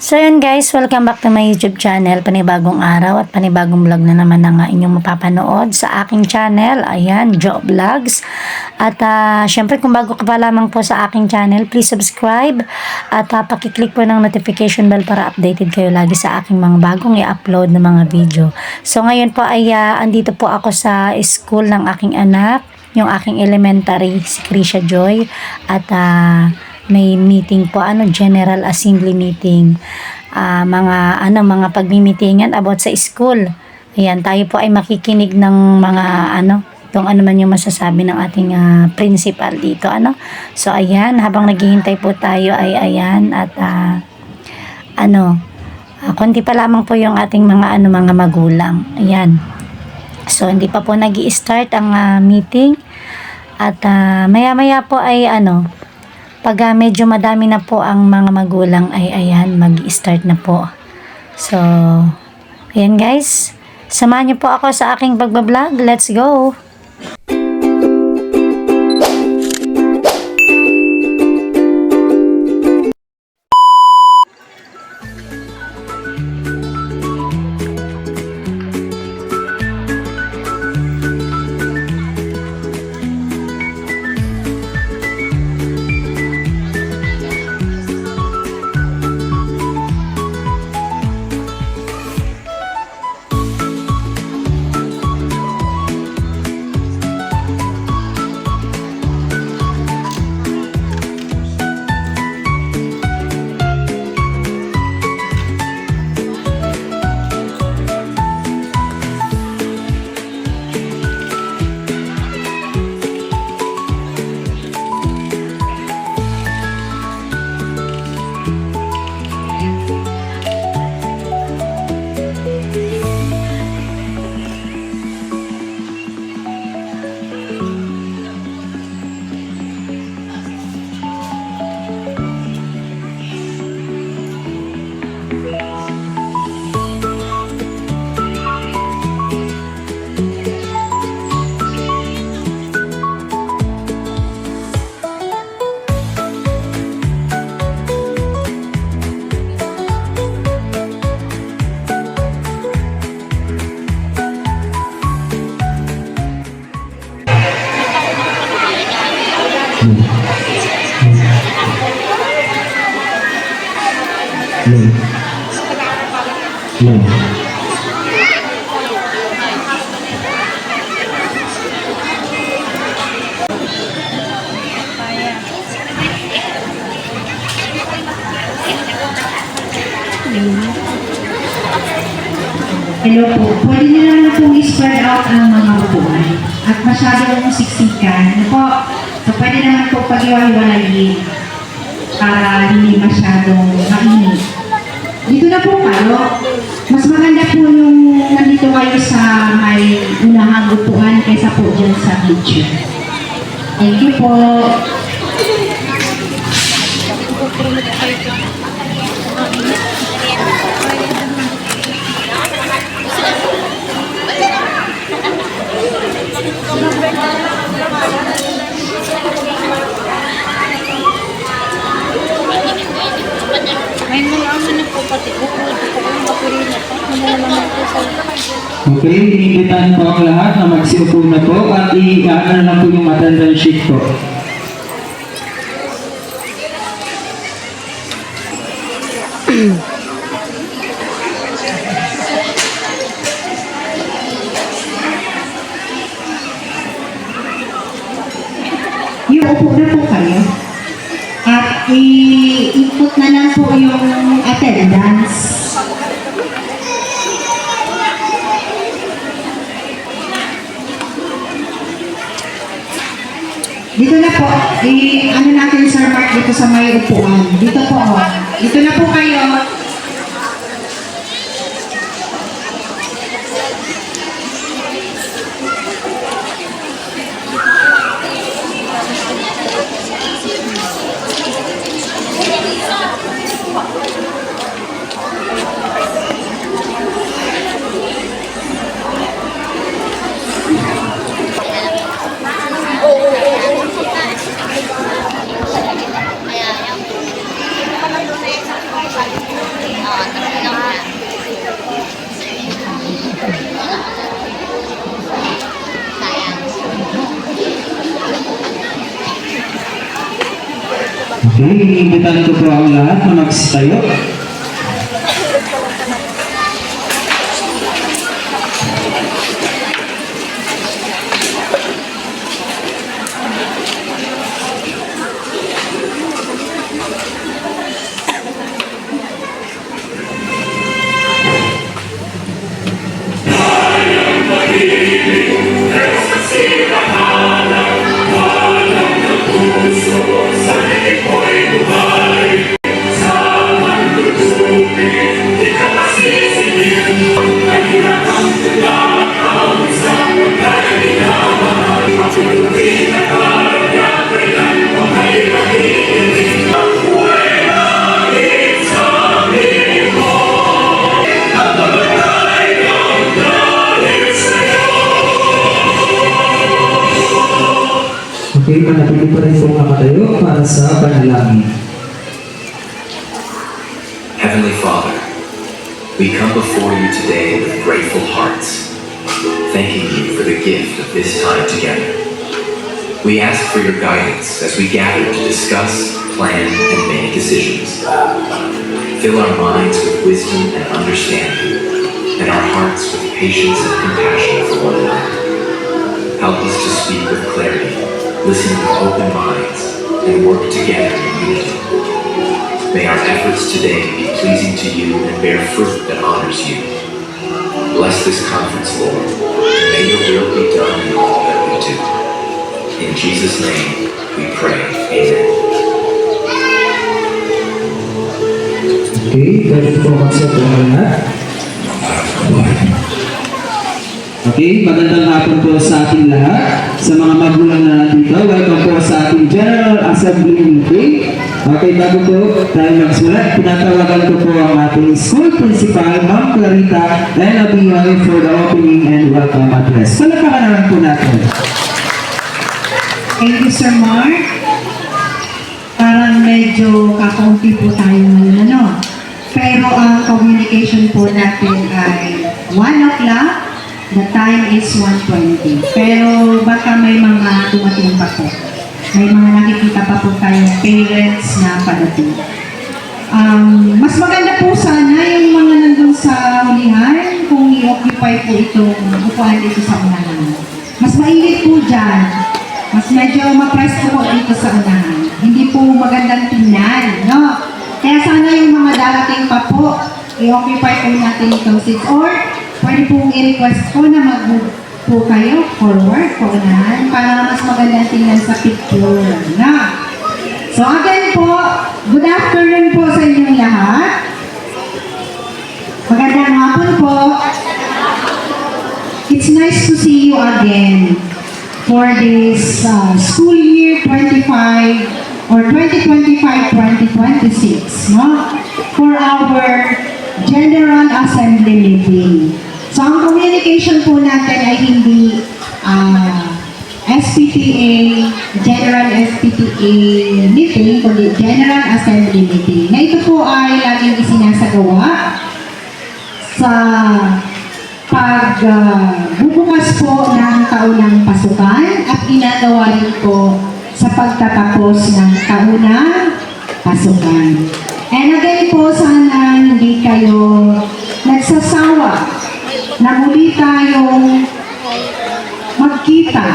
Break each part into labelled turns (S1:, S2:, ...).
S1: So yun guys, welcome back to my YouTube channel. Panibagong araw at panibagong vlog na naman na inyong mapapanood sa aking channel. Ayan, Jo Vlogs. At syempre kung bago ka pa lamang po sa aking channel, please subscribe at pakiclick po ng notification bell para updated kayo lagi sa aking mga bagong i-upload na mga video. So ngayon po ay andito po ako sa school ng aking anak, yung aking elementary, si Krisha Joy. At may meeting po, General Assembly meeting, mga pagmi-meetingan about sa school. Ayan, tayo po ay makikinig ng mga kung ano man yung masasabi ng ating principal dito, So ayan, habang naghihintay po tayo ay ayan, at konti pa lamang po yung ating mga magulang. Ayan. So hindi pa po nag-i-start ang meeting, at maya-maya po ay pag medyo madami na po ang mga magulang ay ayan, mag-start na po. So, ayan guys. Samahan niyo po ako sa aking pagbablog. Let's go!
S2: Hello po. Pwede nyo naman pong i-spread out ang mga upuan at masyadong siksikan. So pwede naman po pag-iwa-iwalayin para hindi masyadong mainit. Dito na po kayo. Mas maganda po yung nandito kayo sa may unahang upuan kaysa po dyan sa picture. Thank you po.
S3: Okay, iniimbitahan po ang lahat na magsiupo na po at i-ano na po yung attendance sheet po.
S2: Yung upo na po kayo at i-input na lang po yung attendance. Dito na po, ano natin Sir Mark dito sa may upuan. Dito po, dito na po kayo.
S3: Okay, iniimbitan ko po ang lahat na magsitayo. Okay, manatili pa rin po nakatayo para sa panalangin.
S4: Heavenly Father, we come before you today with grateful hearts, thanking you for the gift of this time together. We ask for your guidance as we gather to discuss, plan, and make decisions. Fill our minds with wisdom and understanding, and our hearts with patience and compassion for one another. Help us to speak with clarity, listen with open minds, and work together in unity. May our efforts today be pleasing to you and bear fruit that honors you. Bless this conference, Lord, and may your will be done in all that we do. In Jesus' name we pray. Amen.
S3: Okay, ganito po magsato ang lahat. Okay, magandang hapon po sa ating lahat. Sa mga magulang na nandito, welcome po sa ating General Assembly meeting. Okay, bago po tayo magsimula, pinatawagan ko po ang ating school principal, Ma'am Clarita and Abihoy for the opening and welcome address. Palakaran na lang po natin.
S2: Thank you, Sir Mark. Parang medyo kakaunti po tayo ngayon, ano? Pero ang communication po natin ay 1 o'clock. The time is 1:20. Pero baka may mga dumating pa po. May mga nakikita pa po tayong parents na padating. Mas maganda po sana yung mga nandun sa ulihan kung i-occupy po itong upuan dito sa unahan. Mas mainit po dyan. Mas medyo ma-press po dito sa unahan. Hindi po magandang tingnan, no? Kaya sana yung mga darating pa po, i-occupy po natin itong seats. Or, pwede pong i-request po na mag-move po kayo forward, paunahan, para mas magandang tingnan sa picture, na? So again po, good afternoon po sa inyong lahat. Magandang hapon po. It's nice to see you again for this school year 25 or 2025-2026, no? For our General Assembly meeting. So, ang communication po natin ay hindi SPTA, General SPTA meeting, kundi General Assembly meeting. Na ito po ay laging isinasagawa sa pagbubukas po ng taunang pasukan at ginagawa rin po sa pagtatapos ng taunang pasukan. And again po, sana hindi kayo nagsasawa na muli tayong magkita.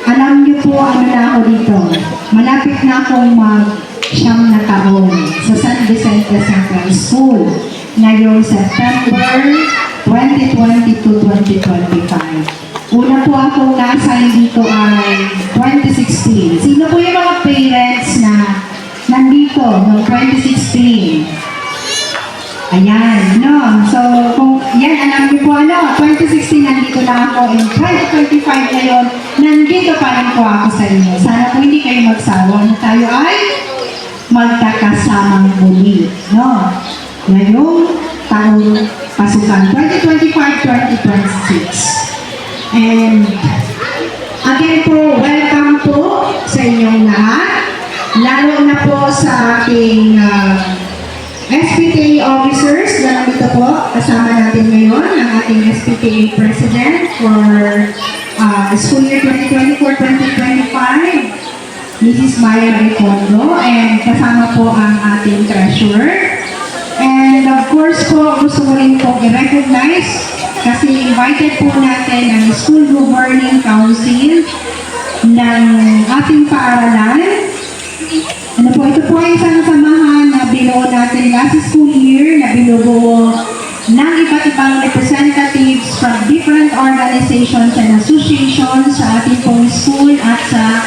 S2: Alam niyo po, ano na ako dito. Malapit na akong mag-siyam na taon sa San Vicente Central School ngayong September 2022-2025. Una po akong na-assign dito ay 2016. Sino po yung mga parents na nandito noong 2016? Ayan, no? So, kung yan, alam niyo po, 2016 nandito na ako, in 2025 ngayon, nandito pa rin po ako sa inyo. Sana po hindi kayo magsawa na tayo ay magkakasamang muli, no? Ngayong taong pasukan, 2025-2026. And, again po, welcome po sa inyong lahat, lalo na po sa ating SPTA officers na nandito po, kasama natin ngayon, ang ating SPTA President for school year 2024-2025, Mrs. Maya Maricondo, and kasama po ang ating treasurer. And of course po, gusto ko rin po i-recognize kasi invited po natin ang School Governing Council ng ating paaralan. Ano po, ito po ay isang samahan na binuo natin last school year, na binubuo ng iba't ibang representatives from different organizations and associations sa ating pong school at sa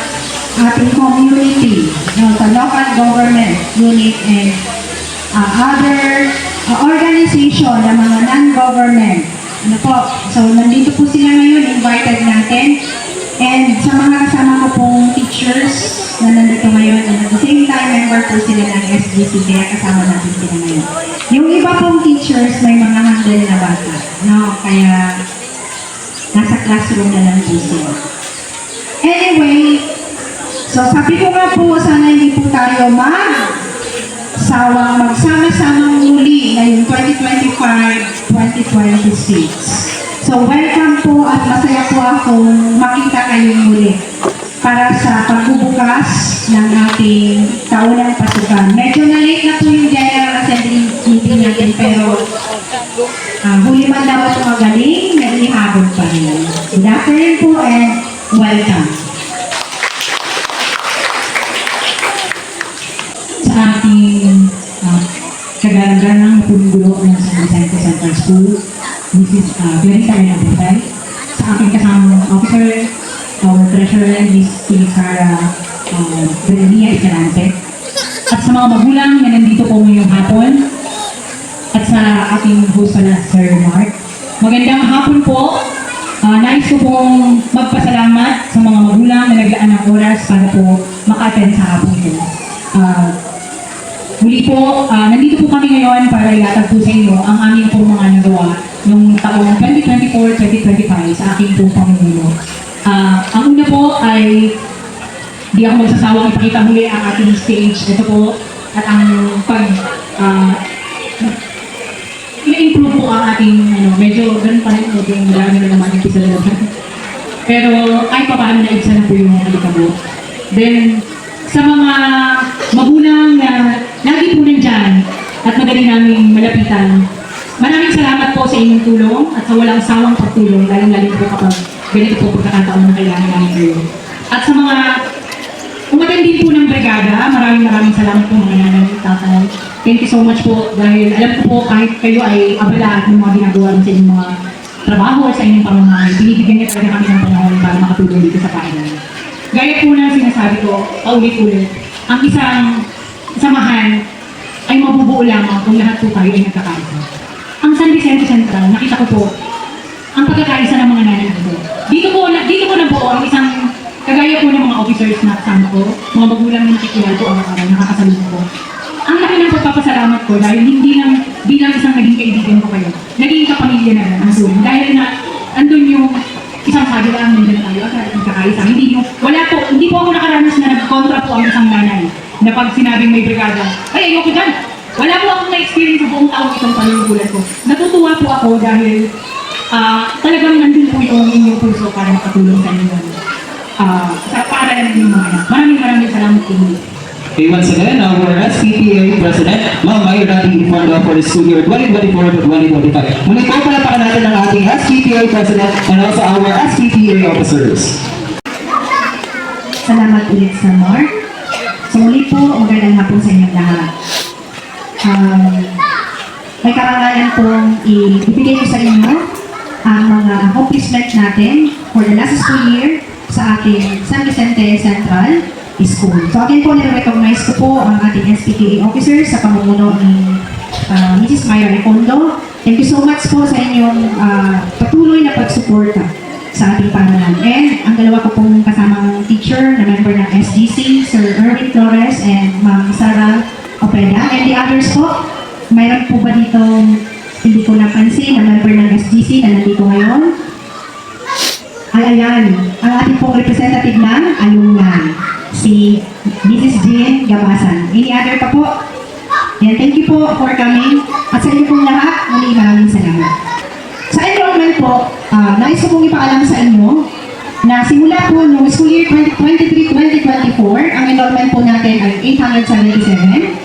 S2: ating community, sa local government unit and other organization na mga non-government. Ano po, so nandito po sila ngayon, invited natin. And sa mga kasama ko pong teachers na nandito ngayon, and at the same time, member po sila ng SGC, kaya kasama natin sila ngayon. Yung iba pong teachers, may mga handle na bata, no? Kaya nasa classroom na lang po sila. Anyway, so sabi ko nga po, sana hindi po tayo sawang magsama-samang muli ngayong 2025-2026. So welcome po at masaya po akong makita kayong muli para sa pagbubukas ng ating taunang pasukan. Medyo na-late na po yung General Assembly meeting natin, pero huli man daw ito magaling, nag-ihabot pa rin. Good afternoon po and welcome.
S5: Sa ating kagalagang pundulo ng San Vicente Central School, Mrs. Clarita Elena Butay, sa aking kasamang officer, our treasurer, Ms. Sara Berenia Escalante, at sa mga magulang na nandito po ngayong hapon, at sa ating host pala, Sir Mark. Magandang hapon po. Nais ko pong magpasalamat sa mga magulang na naglaan ng oras para po maka-attend sa hapon ito. Muli po, nandito po kami ngayon para ilatag po sa inyo ang aming pong mga nagawa noong taong 2024-2025 sa aking pong pamumuno. Ang una po ay di ako magsasawang ipakita muli ang ating stage. Ito po at ang ina-improve po ang ating medyo ganun pa rin po yung marami na naman yung pisalaban. Pero ay papaano na ibsa na po yung alikabot. Then, sa mga magulang na lagi po nandyan at madali namin malapitan, maraming salamat po sa inyong tulong at sa walang sawang pagtulong, lalo-lalo po kapag ganito po pagkakataon na kailangan namin kayo. At sa mga umaten din po ng brigada, maraming salamat po mga nanay, tatay. Thank you so much po dahil alam ko po kahit kayo ay abala at ng mga ginagawa sa inyong mga trabaho sa inyong pamamahay, binibigyan niya talaga kami ng panahon para makatulong dito sa paaralan. Gaya po na sinasabi ko, paulit-ulit, ang isang samahan ay mabubuo lamang kung lahat po tayo ay nagkakaisa. Ang San Vicente Central, nakita ko po, ang pagkakaisa ng mga nanay dito. Dito ko nabuo ang isang, kagaya po ng mga officers na kasama ko, mga magulang na nakikilala ko araw-araw, nakakasalubong ko. Ang laki ng pagpapasalamat ko dahil hindi lang bilang isang naging kaibigan ko kayo, naging kapamilya na ang Zoom. Dahil na andun yung isang sabi lang nandun tayo at nagkakaisa. Hindi po ako nakaranas na nagkontra po ang isang nanay na pag sinabing may brigada, ay ayoko dyan. Wala po akong na-experience sa buong taong itong panungulan ko. Natutuwa po ako dahil talagang nandun po yung inyong puso para makatulong sa inyo. Sa paaralan ng inyong mga anak. Maraming salamat po.
S3: Okay, once again, our SPTA President, Ma'am Mayor Nati Ifondo for the school year 2024-2025. Muli po palapakan natin ang ating SPTA President and also our SPTA officers.
S2: Salamat ulit sa Mark. So muli po, magandang hapon sa inyong lahat. May karangalan pong ibigay ko sa inyo ang mga accomplishment natin for the last school year sa ating San Vicente Central School. So again po, nire-recognize ko po ang ating SPTA officers sa pamumuno ni Mrs. Maya Recondo. Thank you so much po sa inyong patuloy na pagsuporta sa ating paaralan. And ang dalawa ko pong kasamang teacher na member ng SGC, Sir Erwin Flores and Ma'am Sara Opeda. And the others po, mayroon po ba dito hindi ko napansin na member ng SGC na nandito ngayon? Ay, ayan, ang ating pong representative ng alumni, si Mrs. Jean Gabasan. Any other pa po? Yan, thank you po for coming. At sa inyo pong lahat, muli maraming salamat. Sa enrollment po, nais ko pong ipaalam sa inyo na simula po noong school year 2023-2024, ang enrollment po natin ay 877.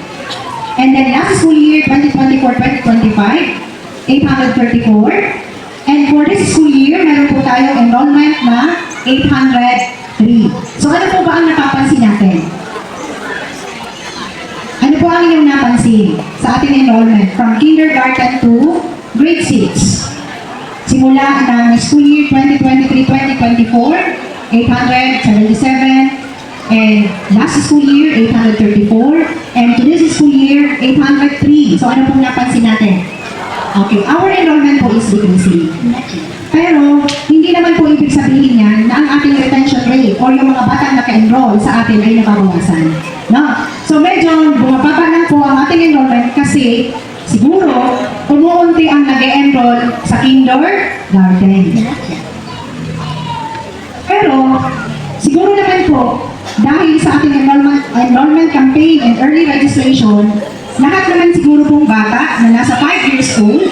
S2: And then last school year 2024-2025, 834. And for this school year, meron po tayong enrollment na 803. So ano po ba ang napapansin natin? Ano po ang inyong napansin sa ating enrollment from kindergarten to grade 6? Simula ng school year 2023-2024, 877, and last school year, 834, and to this school year, 803. So ano pong napansin natin? Okay, our enrollment po is decreasing. Pero, hindi naman po ibig sabihin yan na ang ating retention rate or yung mga batang naka-enroll sa atin ay nababawasan. No? So medyo bumababa lang po ang ating enrollment kasi siguro, umuunti ang nag-enroll sa kindergarten. Pero, siguro naman po, dahil sa ating enrollment campaign and early registration, lahat naman siguro pong bata na nasa 5 years old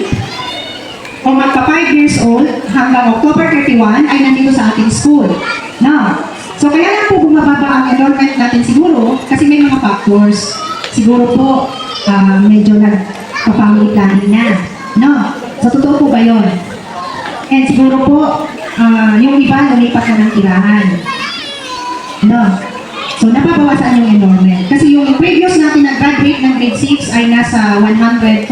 S2: o magpa 5 years old hanggang October 31 ay nandito sa ating school. No? So, kaya lang po bumababa ang enrollment natin siguro kasi may mga factors. Siguro po, medyo nagpa-family planning na. No? So, totoo po ba yun? And siguro po, yung iba lumipat na ng tirahan. No? So, napabawasan yung enrollment. Kasi yung previous natin na graduate ng grade 6 ay nasa 142.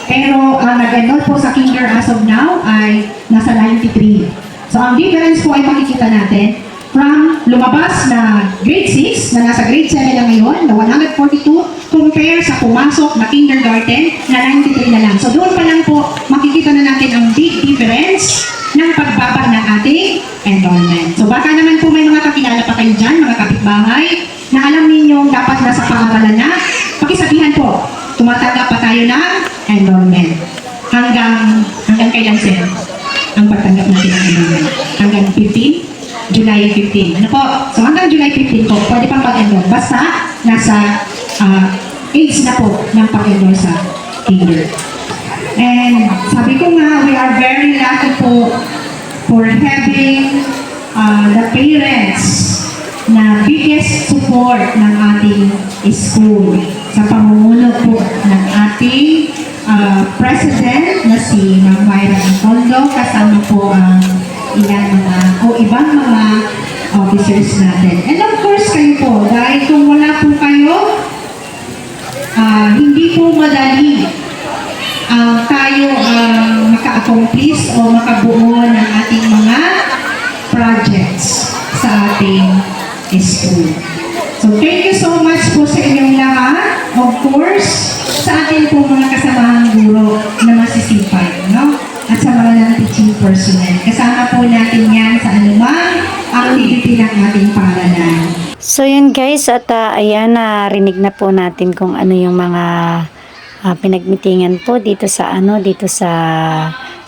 S2: Pero, ang nag-enroll po sa kinder as of now ay nasa 93. So, ang difference po ay makikita natin from lumabas na grade 6, na nasa grade 7 na ngayon, na 142, compare sa pumasok na kindergarten na 93 na lang. So, doon pa lang po makikita na natin ang big difference ng pagbaba ng ating enrollment. So, baka naman po may mga kakilala pa kayo dyan, mga kapitbahay, na alam ninyong dapat nasa paaralan na, pakisabihan po, tumatanggap pa tayo ng enrollment. Hanggang kailan, sir? Ang pagtanggap natin ng enrollment? Hanggang 15? July 15. Ano po? So, hanggang July 15 po, pwede pang pag-enroll. Basta, nasa age na po ng pag-enroll sa kinder. And sabi ko nga, we are very lucky po for having the parents na biggest support ng ating school sa pamumuno po ng ating president na si Ma'am Myra Antondo, kasama po ang ilang mga o ibang mga officers natin. And of course kayo po, dahil kung wala po kayo, hindi po madali tayo maka-accomplish o makabuo ng ating mga projects sa ating school. So, thank you so much po sa inyong lahat. Of course, sa ating po mga kasamahang guro na masisipag, no? At sa mga non-teaching personnel. Kasama po natin yan sa anumang activity ng ating paaralan.
S1: So yun guys, at ayan, narinig na po natin kung ano yung mga pinagmitingan po dito sa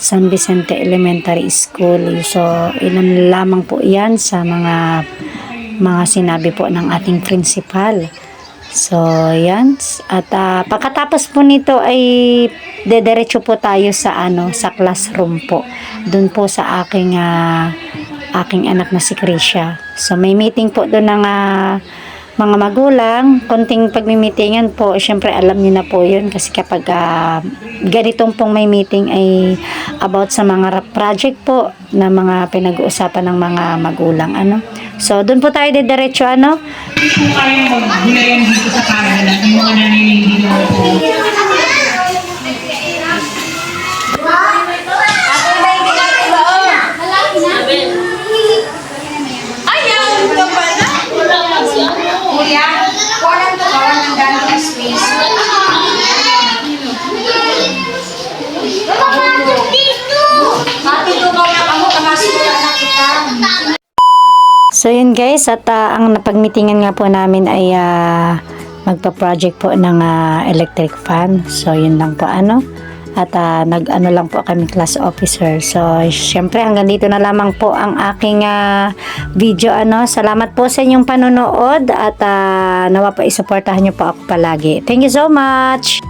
S1: San Vicente Elementary School. So ilan lamang po yan sa mga sinabi po ng ating principal. So yan, at pagkatapos po nito ay dediretso po tayo sa sa classroom po. Doon po sa aking anak na si Krisha. So may meeting po doon ng mga magulang, konting pagmimitingan po, syempre alam niyo na po yun kasi kapag ganitong pong may meeting ay about sa mga project po na mga pinag-uusapan ng mga magulang, So, doon po tayo diretso,
S5: Hindi po kayong maggulayan dito sa paaralan, yung mga naninilig na po.
S2: Kuya, walang tukawan ng gano'ng space.
S1: So yun guys, at ang napagmitingan nga po namin ay magpa-project po ng electric fan. So yun lang po at nag-ano lang po kami class officer. So syempre hanggang dito na lamang po ang aking video. Salamat po sa inyong panonood at nawa po isuportahan niyo po ako palagi. Thank you so much.